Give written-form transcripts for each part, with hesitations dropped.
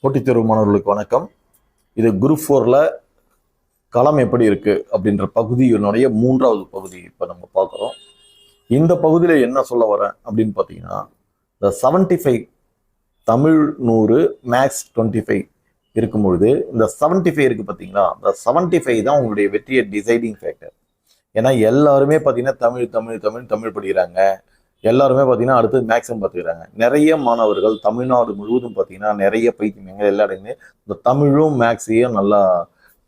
போட்டித் தேர்வு மாணவர்களுக்கு வணக்கம். இது குரூப் 4ல களம் எப்படி இருக்கு அப்படின்ற பகுதியினுடைய 3வது பகுதி இப்போ நம்ம பார்க்குறோம். இந்த பகுதியில் என்ன சொல்ல வரேன் அப்படின்னு பார்த்தீங்கன்னா, இந்த 75 தமிழ் 100 மேக்ஸ் 25 இருக்கும்பொழுது இந்த 75 இருக்கு பார்த்தீங்களா, இந்த 75 தான் உங்களுடைய வெற்றியை டிசைடிங் ஃபேக்டர். ஏன்னா எல்லாருமே பார்த்தீங்கன்னா தமிழ் தமிழ் தமிழ் தமிழ் படிக்கிறாங்க. எல்லாருமே பார்த்தீங்கன்னா அடுத்து மேக்ஸிமம் பார்த்துக்கிறாங்க. நிறைய மாணவர்கள் தமிழ்நாடு முழுவதும் பார்த்தீங்கன்னா நிறைய பைத்தியங்க எல்லா இடமே இந்த தமிழும் மேக்ஸையும் நல்லா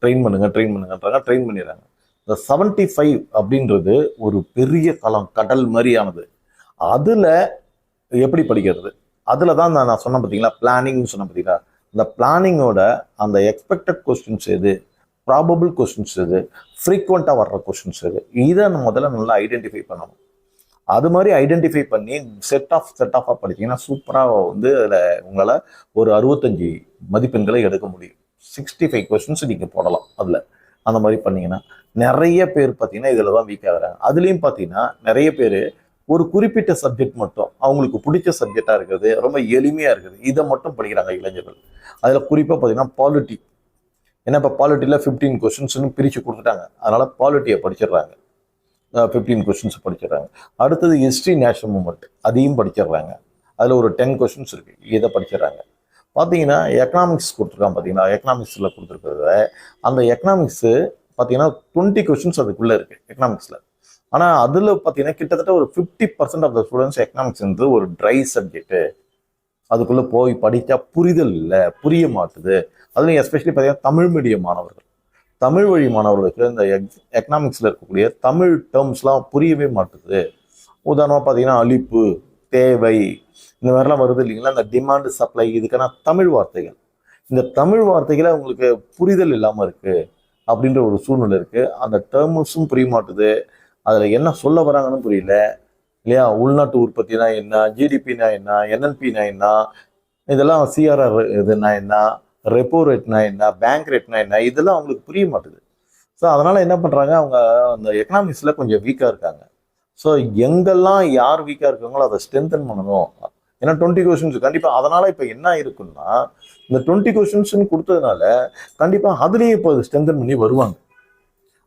ட்ரெயின் பண்ணுங்கன்றாங்க, ட்ரெயின் பண்ணிடுறாங்க. இந்த 75 அப்படின்றது ஒரு பெரிய கடல் மாதிரியானது. அதில் எப்படி படிக்கிறது? அதில் தான் நான் சொன்னேன் பார்த்தீங்களா, பிளானிங்னு சொன்னேன் பார்த்தீங்களா, இந்த பிளானிங்கோட அந்த எக்ஸ்பெக்டட் கொஸ்டின்ஸ் எது, ப்ராபபிள் கொஸ்டின்ஸ் எது, ஃப்ரீக்வெண்ட்டாக வர்ற கொஸ்டின்ஸ் எது, இதை முதல்ல நல்லா ஐடென்டிஃபை பண்ணணும். அது மாதிரி ஐடென்டிஃபை பண்ணி செட் ஆஃபாக படிச்சீங்கன்னா சூப்பராக அதில் உங்களால் ஒரு 65 மதிப்பெண்களை எடுக்க முடியும். 65 கொஸ்டின்ஸ் நீங்கள் போடலாம் அதில். அந்த மாதிரி பண்ணீங்கன்னா நிறைய பேர் பார்த்தீங்கன்னா இதில் தான் வீக் ஆகுறாங்க. அதுலேயும் பார்த்தீங்கன்னா நிறைய பேர் ஒரு குறிப்பிட்ட சப்ஜெக்ட் மட்டும் அவங்களுக்கு பிடிச்ச சப்ஜெக்டாக இருக்குது, ரொம்ப எளிமையாக இருக்குது, இதை மட்டும் படிக்கிறாங்க இளைஞர்கள். அதில் குறிப்பாக பார்த்தீங்கன்னா பாலிட்டி. ஏன்னா இப்போ பாலிட்டியில் 15 கொஸ்டின்ஸ்னு பிரித்து கொடுத்துட்டாங்க. அதனால் பாலிட்டியை படிச்சிடுறாங்க. 15 கொஸ்டின்ஸ் படிச்சிடுறாங்க. அடுத்தது ஹிஸ்ட்ரி நேஷனல் மூமெண்ட், அதையும் படிச்சிடுறாங்க. அதில் ஒரு 10 கொஸ்டின்ஸ் இருக்குது, இதை படிச்சிடுறாங்க. பார்த்தீங்கன்னா எக்கனாமிக்ஸ் கொடுத்துருக்காங்க. பார்த்தீங்கன்னா எக்கனாமிக்ஸில் கொடுத்துருக்கிறத அந்த எக்கனாமிக்ஸு பார்த்தீங்கன்னா 20 கொஸ்டின்ஸ் அதுக்குள்ளே இருக்குது எக்கனாமிக்ஸில். ஆனால் அதில் பார்த்தீங்கன்னா கிட்டத்தட்ட ஒரு 50% ஆஃப் த ஸ்டூடெண்ட்ஸ் எக்கனாமிக்ஸ்ன்றது ஒரு ட்ரை சப்ஜெக்ட்டு. அதுக்குள்ளே போய் படித்தா புரிதல் இல்லை, புரிய மாட்டுது. அதுலேயும் எஸ்பெஷலி பார்த்தீங்கன்னா தமிழ் மீடியம் மாணவர்கள், தமிழ் வழி மாணவர்களுக்கு இந்த எக்கனாமிக்ஸில் இருக்கக்கூடிய தமிழ் டேர்ம்ஸ்லாம் புரியவே மாட்டுது. உதாரணமாக பார்த்தீங்கன்னா அளிப்பு, தேவை, இந்த மாதிரிலாம் வருது இல்லைங்களா, இந்த டிமாண்டு சப்ளை, இதுக்கான தமிழ் வார்த்தைகள். இந்த தமிழ் வார்த்தைகளை உங்களுக்கு புரிதல் இல்லாமல் இருக்குது அப்படின்ற ஒரு சூழ்நிலை இருக்குது. அந்த டேர்ம்ஸும் புரிய மாட்டுது, அதில் என்ன சொல்ல வராங்கன்னு புரியல இல்லையா. உள்நாட்டு உற்பத்தினா என்ன, ஜிடிபினா என்ன, என்எல்பினா என்ன, இதெல்லாம் சிஆர்ஆர் இதுனா என்ன, ரெப்போ ரேட்னா என்ன, பேங்க் ரேட்னா என்ன, இதெல்லாம் அவங்களுக்கு புரிய மாட்டுது. ஸோ அதனால் என்ன பண்ணுறாங்க, அவங்க அந்த எக்கனாமிக்ஸில் கொஞ்சம் வீக்காக இருக்காங்க. ஸோ எங்கெல்லாம் யார் வீக்காக இருக்காங்களோ அதை ஸ்ட்ரென்தன் பண்ணணும். ஏன்னா 20 கொஸ்டின்ஸ் கண்டிப்பாக. அதனால் இப்போ என்ன இருக்குன்னா, இந்த 20 கொஸ்டின்ஸ்னு கொடுத்ததுனால கண்டிப்பாக அதுலேயே இப்போ ஸ்ட்ரென்தன் பண்ணி வருவாங்க.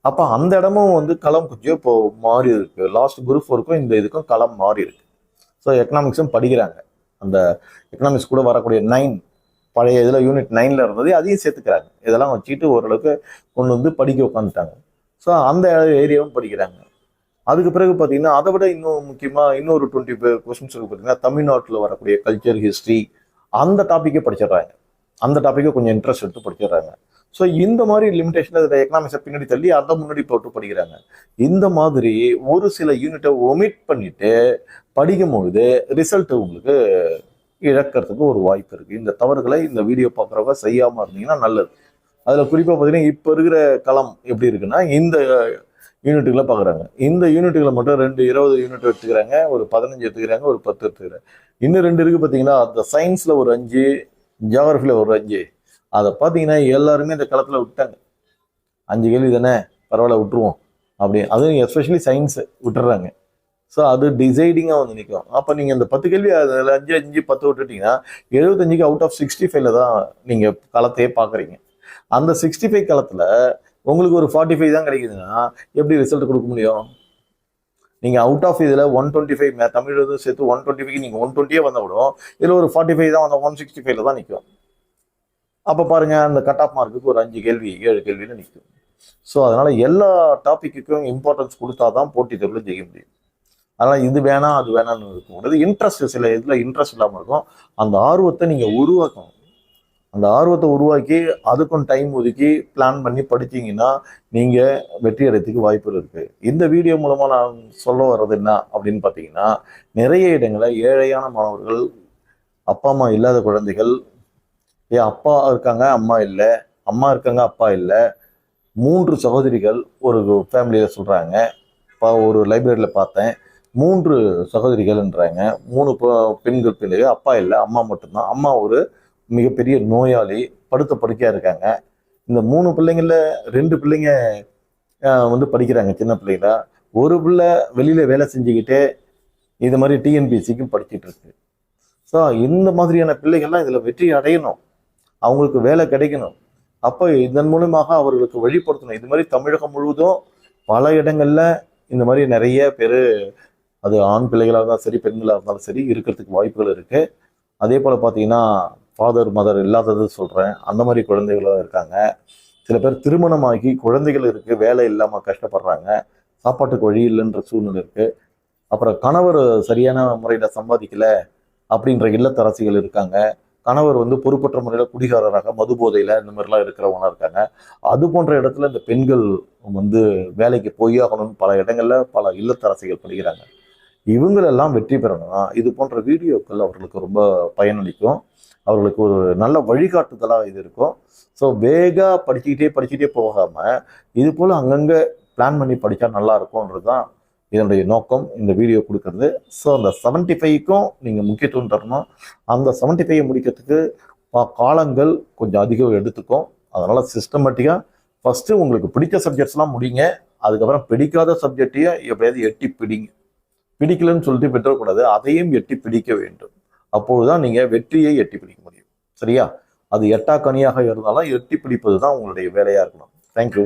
அப்போ அந்த இடமும் களம் கொஞ்சம் இப்போ மாறி இருக்கு. லாஸ்ட் குரூப் 4க்கும் இந்த இதுக்கும் களம் மாறி இருக்கு. ஸோ எக்கனாமிக்ஸும் படிக்கிறாங்க. அந்த எக்கனாமிக்ஸ் கூட வரக்கூடிய 9 பழைய இதில் யூனிட் 9ல் இருந்தது, அதையும் சேர்த்துக்கிறாங்க. இதெல்லாம் வச்சுக்கிட்டு ஓரளவுக்கு கொண்டு படிக்க உட்காந்துட்டாங்க. ஸோ அந்த ஏரியாவும் படிக்கிறாங்க. அதுக்கு பிறகு பார்த்தீங்கன்னா அதை விட இன்னும் முக்கியமாக இன்னொரு 20 கொஸ்டின்ஸ் பார்த்தீங்கன்னா தமிழ்நாட்டில் வரக்கூடிய கல்ச்சர், ஹிஸ்ட்ரி, அந்த டாப்பிக்கே படிச்சிடுறாங்க. அந்த டாப்பிக்கை கொஞ்சம் இன்ட்ரெஸ்ட் எடுத்து படிச்சிடுறாங்க. ஸோ இந்த மாதிரி லிமிடேஷன் இதில் எக்கனாமிக்ஸை பின்னாடி தள்ளி அதை முன்னாடி போட்டு படிக்கிறாங்க. இந்த மாதிரி ஒரு சில யூனிட்டை ஒமிட் பண்ணிட்டு படிக்கும்பொழுது ரிசல்ட் உங்களுக்கு இழக்கிறதுக்கு ஒரு வாய்ப்பு இருக்குது. இந்த தவறுகளை இந்த வீடியோ பார்க்குறவங்க செய்யாமல் இருந்தீங்கன்னா நல்லது. அதில் குறிப்பாக பார்த்தீங்கன்னா இப்போ இருக்கிற களம் எப்படி இருக்குன்னா, இந்த யூனிட்டுகளை பார்க்குறாங்க. இந்த யூனிட்டுகளை மட்டும் 20 யூனிட் எடுத்துக்கிறாங்க, ஒரு 15 எடுத்துக்கிறாங்க, ஒரு 10 எடுத்துக்கிறாங்க. இன்னும் 2 இருக்குது பார்த்தீங்கன்னா, அந்த சயின்ஸில் ஒரு 5, ஜியாகிரஃபியில் ஒரு 5. அதை பார்த்தீங்கன்னா எல்லாருமே இந்த களத்தில் விட்டாங்க. 5 கேள்வி தானே, பரவாயில்ல விட்டுருவோம் அப்படி. அதுவும் எஸ்பெஷலி சயின்ஸு விட்டுறாங்க. ஸோ அது டிசைடிங்காக நிற்கும். அப்போ நீங்கள் இந்த 10 கேள்வி அதில் 5, 5, 10 விட்டுட்டிங்கன்னா 75க்கு அவுட் ஆஃப் 65ல் தான் நீங்கள் களத்தையே பார்க்குறீங்க. அந்த 65 களத்தில் உங்களுக்கு ஒரு 45 தான் கிடைக்குதுன்னா எப்படி ரிசல்ட் கொடுக்க முடியும்? நீங்கள் அவுட் ஆஃப் இதில் 125 தமிழ் சேர்த்து 125க்கு நீங்கள் 120 வந்தால் கூட இதில் ஒரு 45 தான் வந்தால் 165ல் தான் நிற்கும். அப்போ பாருங்கள், அந்த கட் ஆஃப் மார்க்குக்கு ஒரு 5 கேள்வி 7 கேள்வியில் நிற்கும். ஸோ அதனால் எல்லா டாப்பிக்குக்கும் இம்பார்ட்டன்ஸ் கொடுத்தா தான் போட்டித் தேர்வில் ஜெயிக்க முடியும். அதனால் இது வேணாம் அது வேணான்னு இருக்கக்கூடாது. இன்ட்ரெஸ்ட் சில இதில் இன்ட்ரெஸ்ட் இல்லாமல் இருக்கும். அந்த ஆர்வத்தை நீங்கள் உருவாக்கணும். அந்த ஆர்வத்தை உருவாக்கி அதுக்கும் டைம் ஒதுக்கி பிளான் பண்ணி படித்தீங்கன்னா நீங்கள் வெற்றி அடைறதுக்கு வாய்ப்பு இருக்குது. இந்த வீடியோ மூலமாக நான் சொல்ல வர்றது என்ன அப்படின்னு பார்த்தீங்கன்னா, நிறைய இடங்களில் ஏழையான மாணவர்கள், அப்பா அம்மா இல்லாத குழந்தைகள், அப்பா இருக்காங்க அம்மா இல்லை, அம்மா இருக்காங்க அப்பா இல்லை, 3 சகோதரிகள் ஒரு ஃபேமிலியில் சொல்கிறாங்க. இப்போ ஒரு லைப்ரரியில் பார்த்தேன், 3 சகோதரிகள்ன்றாங்க, 3 பெண்கள் பிள்ளைகள், அப்பா இல்லை அம்மா மட்டும்தான். அம்மா ஒரு மிகப்பெரிய நோயாளி, படுக்கையாக இருக்காங்க. இந்த 3 பிள்ளைங்களில் 2 பிள்ளைங்க படிக்கிறாங்க சின்ன பிள்ளைங்கள. ஒரு பிள்ளை வெளியில் வேலை செஞ்சுக்கிட்டே இது மாதிரி டிஎன்பிஎஸ்சிக்கும் படிச்சுட்டு இருக்கு. ஸோ இந்த மாதிரியான பிள்ளைகள்லாம் இதில் வெற்றி அடையணும். அவங்களுக்கு வேலை கிடைக்கணும். அப்போ இதன் மூலமாக அவர்களுக்கு வழிபடுத்தணும். இது மாதிரி தமிழகம் முழுவதும் பல இடங்கள்ல இந்த மாதிரி நிறைய பேர், அது ஆண் பிள்ளைகளாக இருந்தாலும் சரி, பெண்களாக இருந்தாலும் சரி, இருக்கிறதுக்கு வாய்ப்புகள் இருக்கு. அதே போல பார்த்தீங்கன்னா ஃபாதர் மதர் இல்லாதது சொல்றேன், அந்த மாதிரி குழந்தைகளும் இருக்காங்க. சில பேர் திருமணமாகி குழந்தைகள் இருக்கு, வேலை இல்லாம கஷ்டப்படுறாங்க, சாப்பாட்டுக்கு வழி இல்லைன்ற சூழ்நிலை இருக்கு. அப்புறம் கணவர் சரியான முறையில சம்பாதிக்கல அப்படின்ற இல்லத்தரசிகள் இருக்காங்க. கணவர் பொறுப்பற்ற முறையில குடிகாரராக மது போதையில இந்த மாதிரிலாம் இருக்கிறவங்க இருக்காங்க. அது போன்ற இடத்துல இந்த பெண்கள் வந்து வேலைக்கு போய் ஆகணும்னு பல இடங்கள்ல பல இல்லத்தரசிகள் படுகிறாங்க. இவங்களெல்லாம் வெற்றி பெறணும்னா இது போன்ற வீடியோக்கள் அவர்களுக்கு ரொம்ப பயனளிக்கும். அவர்களுக்கு ஒரு நல்ல வழிகாட்டுதலாக இது இருக்கும். ஸோ வேகா படிச்சுக்கிட்டே போகாம இது போல அங்கங்க பிளான் பண்ணி படிச்சா நல்லா இருக்கும்ன்றது தான் இதனுடைய நோக்கம், இந்த வீடியோ கொடுக்கறது. ஸோ அந்த 75க்கும் நீங்கள் முக்கியத்துவம் தரணும். அந்த 75 முடிக்கிறதுக்கு காலங்கள் கொஞ்சம் அதிகம் எடுத்துக்கும். அதனால சிஸ்டமேட்டிக்காக ஃபர்ஸ்ட் உங்களுக்கு பிடிச்ச சப்ஜெக்ட்ஸ்லாம் முடிங்க. அதுக்கப்புறம் பிடிக்காத சப்ஜெக்டையும் எப்படியாவது எட்டி பிடிங்க. பிடிக்கலன்னு சொல்லிட்டு விட்டுறக்கூடாது, அதையும் எட்டி பிடிக்க வேண்டும். அப்பொழுதுதான் நீங்க வெற்றியை எட்டி பிடிக்க முடியும். சரியா? அது எட்டா கனியாக இருந்தாலும் எட்டி பிடிப்பது தான் உங்களுடைய வேலையா இருக்கணும். தேங்க்யூ.